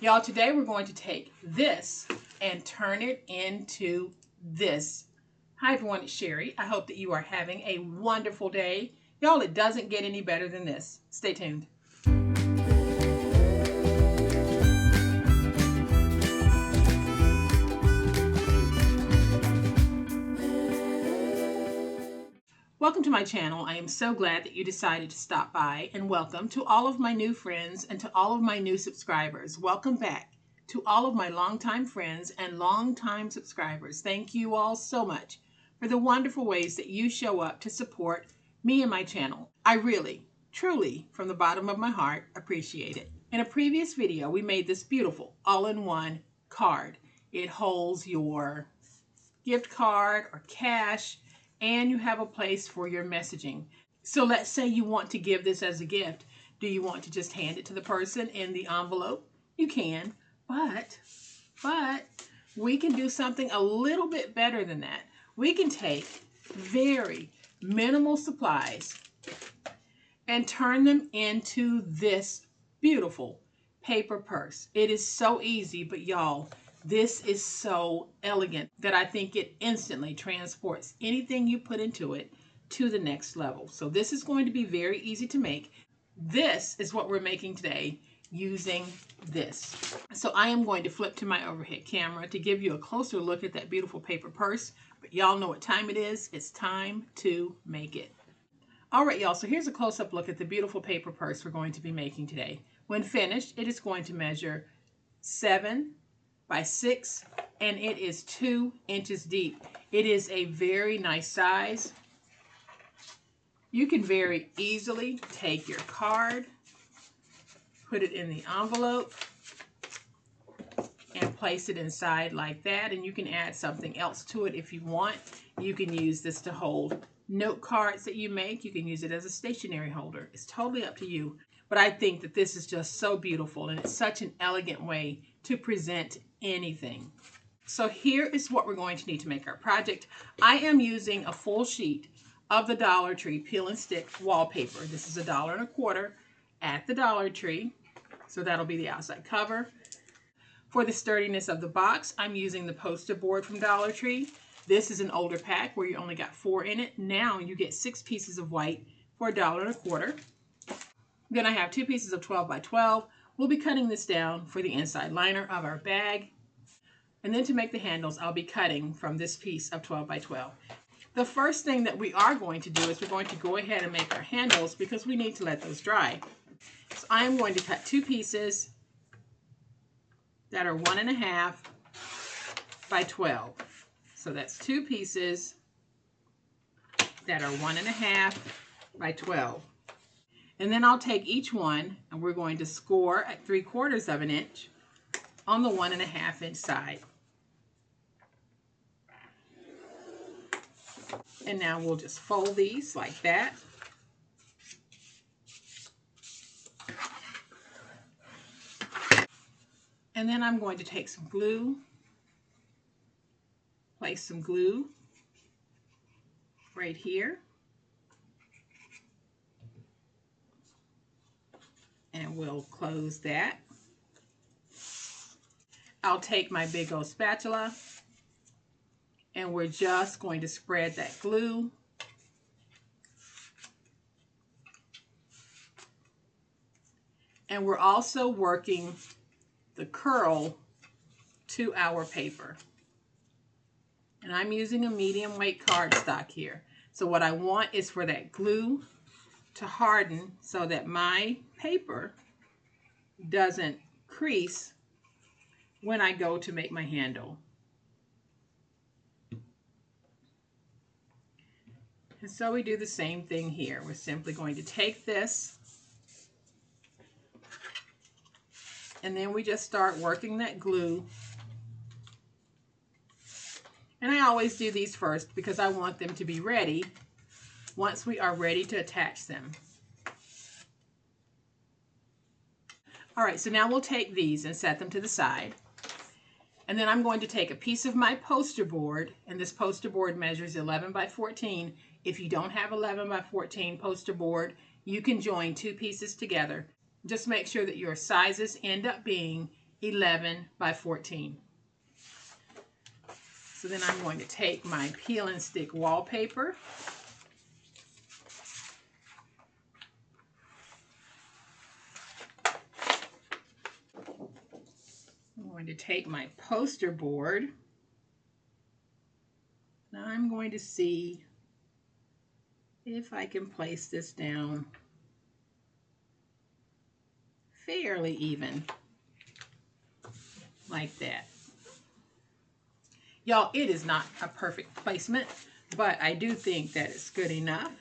Y'all, today we're going to take this and turn it into this. Hi everyone, it's Sherry. I hope that you are having a wonderful day. Y'all, it doesn't get any better than this. Stay tuned. Welcome to my channel. I am so glad that you decided to stop by, and welcome to all of my new friends and to all of my new subscribers. Welcome back to all of my longtime friends and longtime subscribers. Thank you all so much for the wonderful ways that you show up to support me and my channel. I really, truly, from the bottom of my heart, appreciate it. In a previous video, we made this beautiful all-in-one card. It holds your gift card or cash, and you have a place for your messaging. So let's say you want to give this as a gift. Do you want to just hand it to the person in the envelope? You can, but we can do something a little bit better than that. We can take very minimal supplies and turn them into this beautiful paper purse. It is so easy, but y'all, this is so elegant that I think it instantly transports anything you put into it to the next level. So this is going to be very easy to make. This is what we're making today using this. So I am going to flip to my overhead camera to give you a closer look at that beautiful paper purse. But y'all know what time it is. It's time to make it. All right, y'all, so here's a close-up look at the beautiful paper purse we're going to be making today. When finished, it is going to measure 7 by 6, and it is 2 inches deep. It is a very nice size. You can very easily take your card, put it in the envelope, and place it inside like that, and you can add something else to it if you want. You can use this to hold note cards that you make. You can use it as a stationery holder. It's totally up to you. But I think that this is just so beautiful, and it's such an elegant way to present anything. So here is what we're going to need to make our project. I am using a full sheet of the Dollar Tree peel and stick wallpaper. This is $1.25 at the Dollar Tree. So that'll be the outside cover. For the sturdiness of the box, I'm using the poster board from Dollar Tree. This is an older pack where you only got 4 in it. Now you get 6 pieces of white for $1.25. Then I have 2 pieces of 12 by 12. We'll be cutting this down for the inside liner of our bag. And then to make the handles, I'll be cutting from this piece of 12 by 12. The first thing that we are going to do is we're going to go ahead and make our handles because we need to let those dry. So I am going to cut 2 pieces that are 1.5 by 12. So that's 2 pieces that are 1.5 by 12. And then I'll take each one and we're going to score at 3/4 of an inch on the 1.5 inch side. And now we'll just fold these like that. And then I'm going to take some glue, place some glue right here. And we'll close that. I'll take my big old spatula and we're just going to spread that glue. And we're also working the curl to our paper. And I'm using a medium weight cardstock here. So what I want is for that glue to harden so that my paper doesn't crease when I go to make my handle. And so we do the same thing here. We're simply going to take this and then we just start working that glue. And I always do these first because I want them to be ready once we are ready to attach them. All right, so now we'll take these and set them to the side. And then I'm going to take a piece of my poster board, and this poster board measures 11 by 14. If you don't have 11 by 14 poster board, you can join 2 pieces together. Just make sure that your sizes end up being 11 by 14. So then I'm going to take my peel and stick wallpaper. I'm going to take my poster board. Now I'm going to see if I can place this down fairly even, like that. Y'all, it is not a perfect placement, but I do think that it's good enough.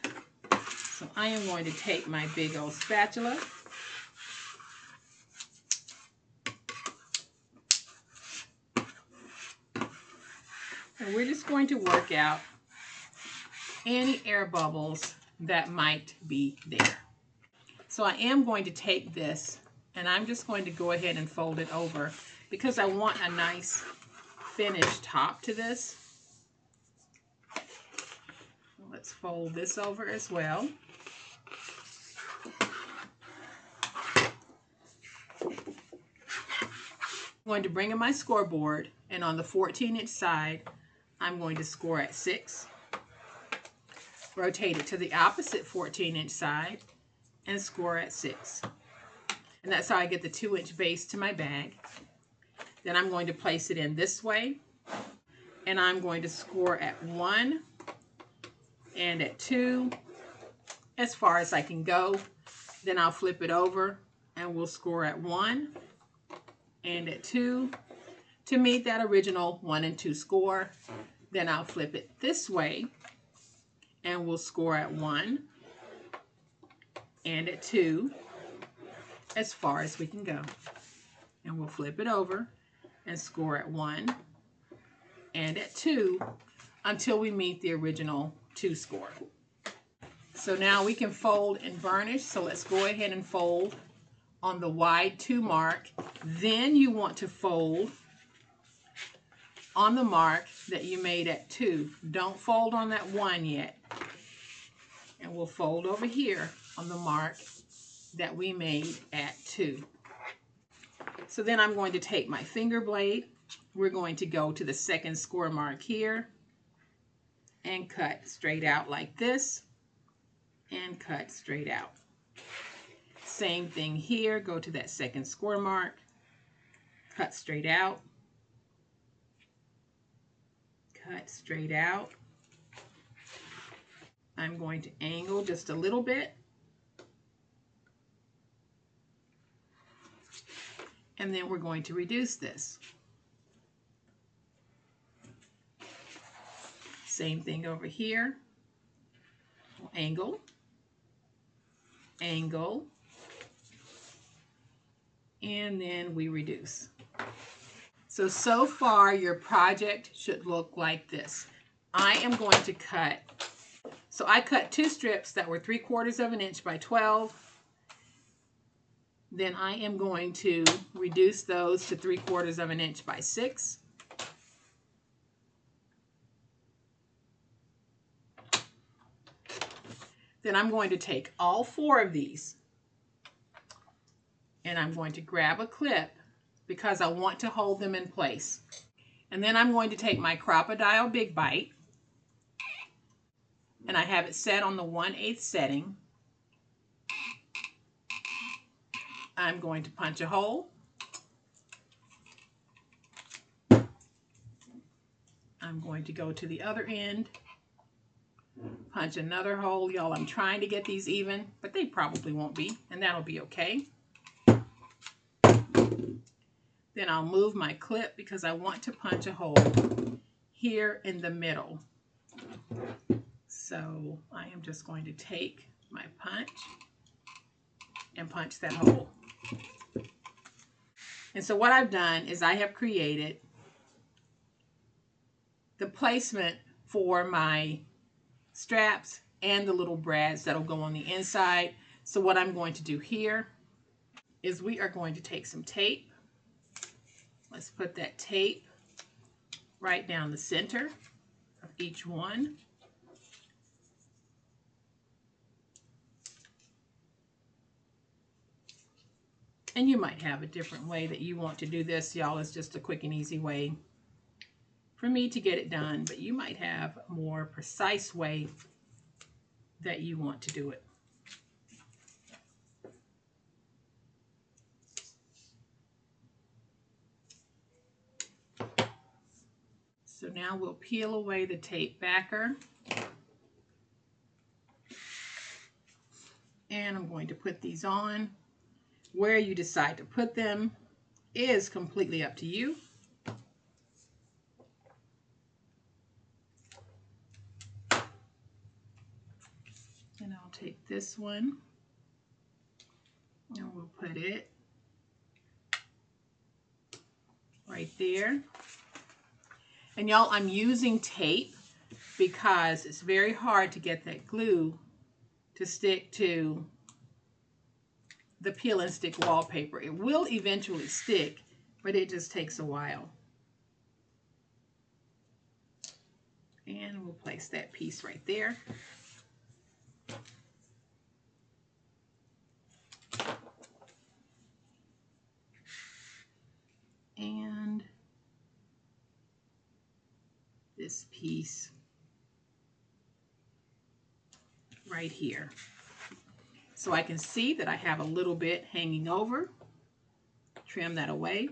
So I am going to take my big old spatula. And we're just going to work out any air bubbles that might be there. So I am going to take this and I'm just going to go ahead and fold it over because I want a nice finished top to this. Let's fold this over as well. I'm going to bring in my scoreboard, and on the 14-inch side, I'm going to score at 6. Rotate it to the opposite 14-inch side and score at 6. And that's how I get the 2-inch base to my bag. Then I'm going to place it in this way, and I'm going to score at 1 and at 2 as far as I can go. Then I'll flip it over and we'll score at 1 and at 2 to meet that original 1 and 2 score. Then I'll flip it this way and we'll score at 1 and at 2 as far as we can go. And we'll flip it over and score at 1 and at 2 until we meet the original 2 score. So now we can fold and burnish. So let's go ahead and fold on the wide 2 mark. Then you want to fold on the mark that you made at 2. Don't fold on that 1 yet. And we'll fold over here on the mark that we made at 2. So then I'm going to take my finger blade. We're going to go to the 2nd score mark here and cut straight out like this and cut straight out. Same thing here, go to that 2nd score mark, cut straight out, cut straight out. I'm going to angle just a little bit, and then we're going to reduce this. Same thing over here. We'll angle, angle, and then we reduce. So far your project should look like this. I am going to cut, so I cut 2 strips that were 3/4 of an inch by 12. Then I am going to reduce those to 3/4 of an inch by 6. Then I'm going to take all 4 of these and I'm going to grab a clip because I want to hold them in place. And then I'm going to take my Crop-A-Dial Big Bite, and I have it set on the 1/8 setting. I'm going to punch a hole. I'm going to go to the other end, punch another hole. Y'all, I'm trying to get these even, but they probably won't be, and that'll be okay. Then I'll move my clip because I want to punch a hole here in the middle. So I am just going to take my punch and punch that hole. And so what I've done is I have created the placement for my straps and the little brads that'll go on the inside. So what I'm going to do here is we are going to take some tape. Let's put that tape right down the center of each one. And you might have a different way that you want to do this, y'all. It's just a quick and easy way for me to get it done, but you might have a more precise way that you want to do it. So now we'll peel away the tape backer. And I'm going to put these on. Where you decide to put them is completely up to you. And I'll take this one and we'll put it right there. And y'all, I'm using tape because it's very hard to get that glue to stick to the peel and stick wallpaper. It will eventually stick, but it just takes a while. And we'll place that piece right there. And this piece right here. So I can see that I have a little bit hanging over. Trim that away.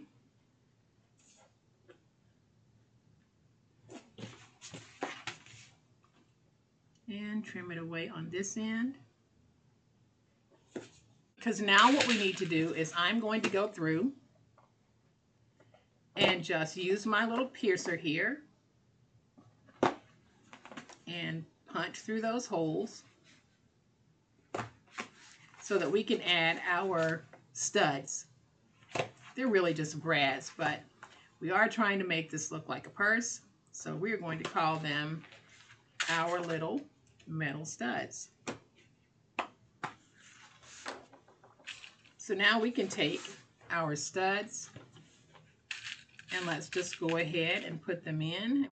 And trim it away on this end. Because now what we need to do is I'm going to go through and just use my little piercer here and punch through those holes so that we can add our studs. They're really just brads, but we are trying to make this look like a purse, so we're going to call them our little metal studs. So now we can take our studs and let's just go ahead and put them in.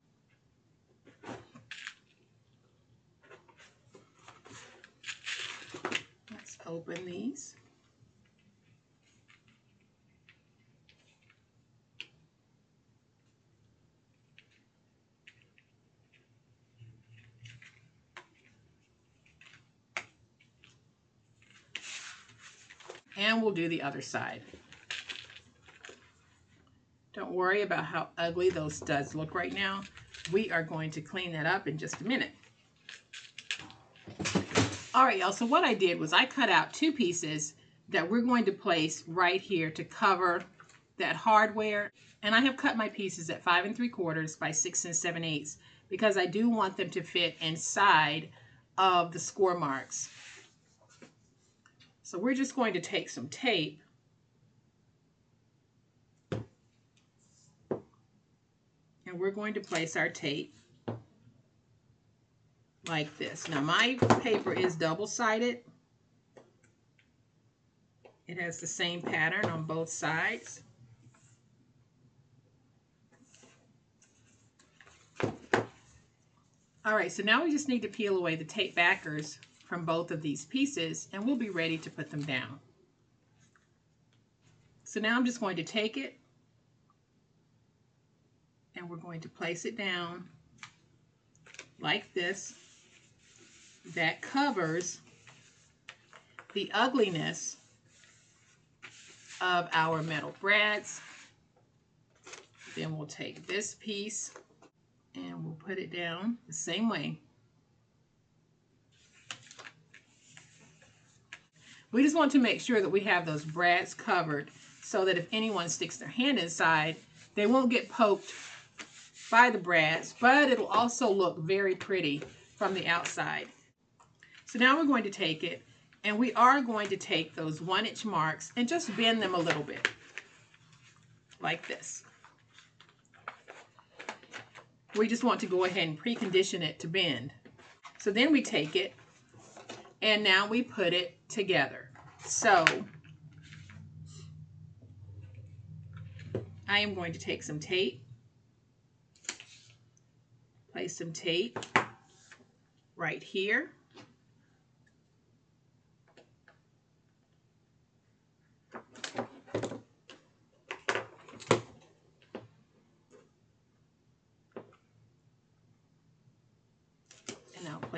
Let's open these. And we'll do the other side. Don't worry about how ugly those studs look right now. We are going to clean that up in just a minute. All right, y'all, so what I did was I cut out two pieces that we're going to place right here to cover that hardware. And I have cut my pieces at 5 3/4 by 6 7/8 because I do want them to fit inside of the score marks. So we're just going to take some tape and we're going to place our tape like this. Now my paper is double-sided. It has the same pattern on both sides. All right, so now we just need to peel away the tape backers from both of these pieces and we'll be ready to put them down. So now I'm just going to take it and we're going to place it down like this. That covers the ugliness of our metal brads. Then we'll take this piece and we'll put it down the same way. We just want to make sure that we have those brads covered so that if anyone sticks their hand inside, they won't get poked by the brads, but it'll also look very pretty from the outside. So now we're going to take it and we are going to take those 1-inch marks and just bend them a little bit like this. We just want to go ahead and precondition it to bend. So then we take it and now we put it together. So I am going to take some tape, place some tape right here.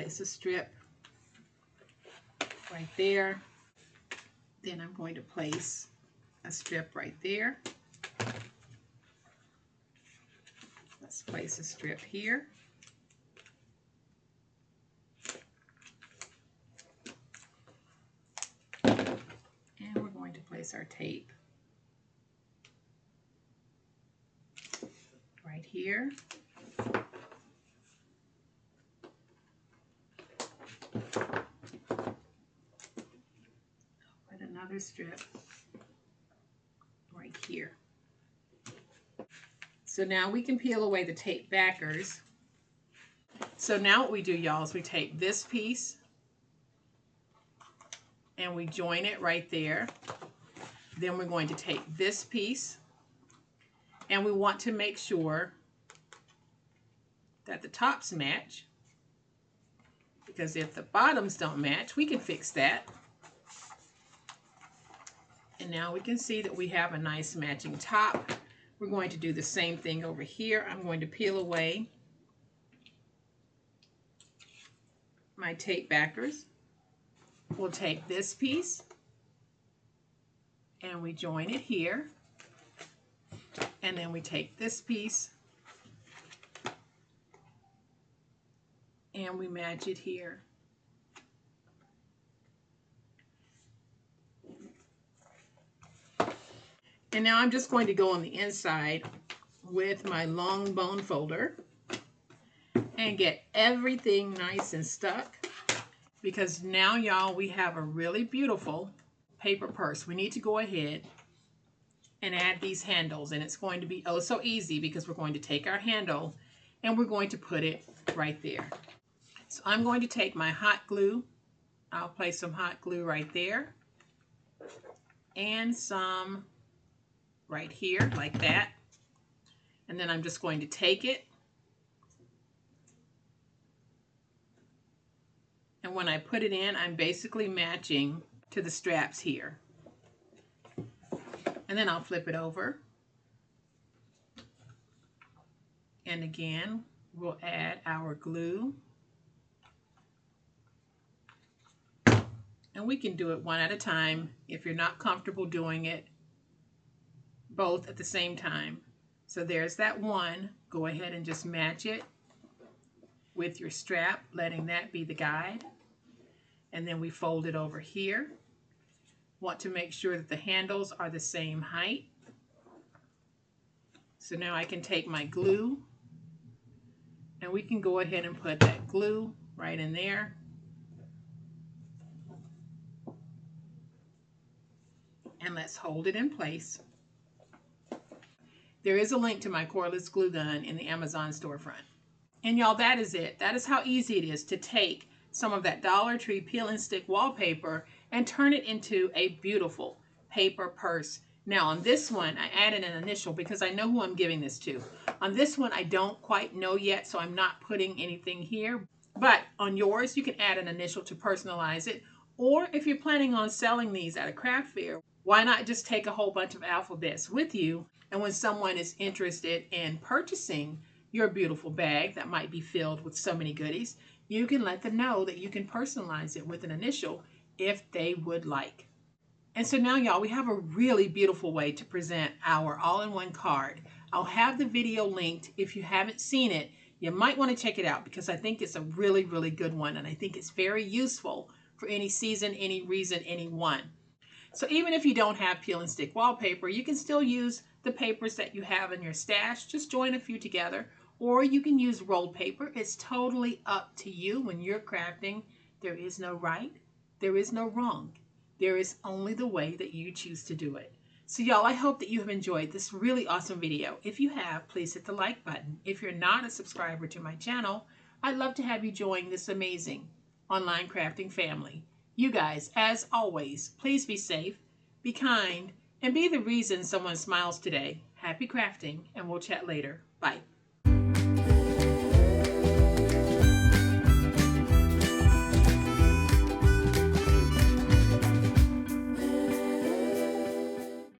place a strip right there. Then I'm going to place a strip right there. Let's place a strip here. And we're going to place our tape right here. Put another strip right here. So now we can peel away the tape backers. So now what we do, y'all, is we take this piece and we join it right there. Then we're going to take this piece and we want to make sure that the tops match, because if the bottoms don't match, we can fix that. And now we can see that we have a nice matching top. We're going to do the same thing over here. I'm going to peel away my tape backers. We'll take this piece and we join it here. And then we take this piece and we match it here. And now I'm just going to go on the inside with my long bone folder and get everything nice and stuck, because now, y'all, we have a really beautiful paper purse. We need to go ahead and add these handles, and it's going to be oh so easy, because we're going to take our handle and we're going to put it right there. So I'm going to take my hot glue. I'll place some hot glue right there and some right here like that. And then I'm just going to take it, and when I put it in, I'm basically matching to the straps here. And then I'll flip it over. And again, we'll add our glue. And we can do it one at a time if you're not comfortable doing it both at the same time. So there's that one. Go ahead and just match it with your strap, letting that be the guide. And then we fold it over here. Want to make sure that the handles are the same height. So now I can take my glue and we can go ahead and put that glue right in there. And let's hold it in place. There is a link to my cordless glue gun in the Amazon storefront. And y'all, that is it. That is how easy it is to take some of that Dollar Tree peel and stick wallpaper and turn it into a beautiful paper purse. Now on this one, I added an initial because I know who I'm giving this to. On this one, I don't quite know yet, so I'm not putting anything here. But on yours, you can add an initial to personalize it. Or if you're planning on selling these at a craft fair, why not just take a whole bunch of alphabets with you? And when someone is interested in purchasing your beautiful bag that might be filled with so many goodies, you can let them know that you can personalize it with an initial if they would like. And so now, y'all, we have a really beautiful way to present our all-in-one card. I'll have the video linked. If you haven't seen it, you might want to check it out, because I think it's a really, really good one. And I think it's very useful for any season, any reason, anyone. So even if you don't have peel and stick wallpaper, you can still use the papers that you have in your stash. Just join a few together, or you can use rolled paper. It's totally up to you when you're crafting. There is no right, there is no wrong. There is only the way that you choose to do it. So y'all, I hope that you have enjoyed this really awesome video. If you have, please hit the like button. If you're not a subscriber to my channel, I'd love to have you join this amazing online crafting family. You guys, as always, please be safe, be kind, and be the reason someone smiles today. Happy crafting, and we'll chat later. Bye.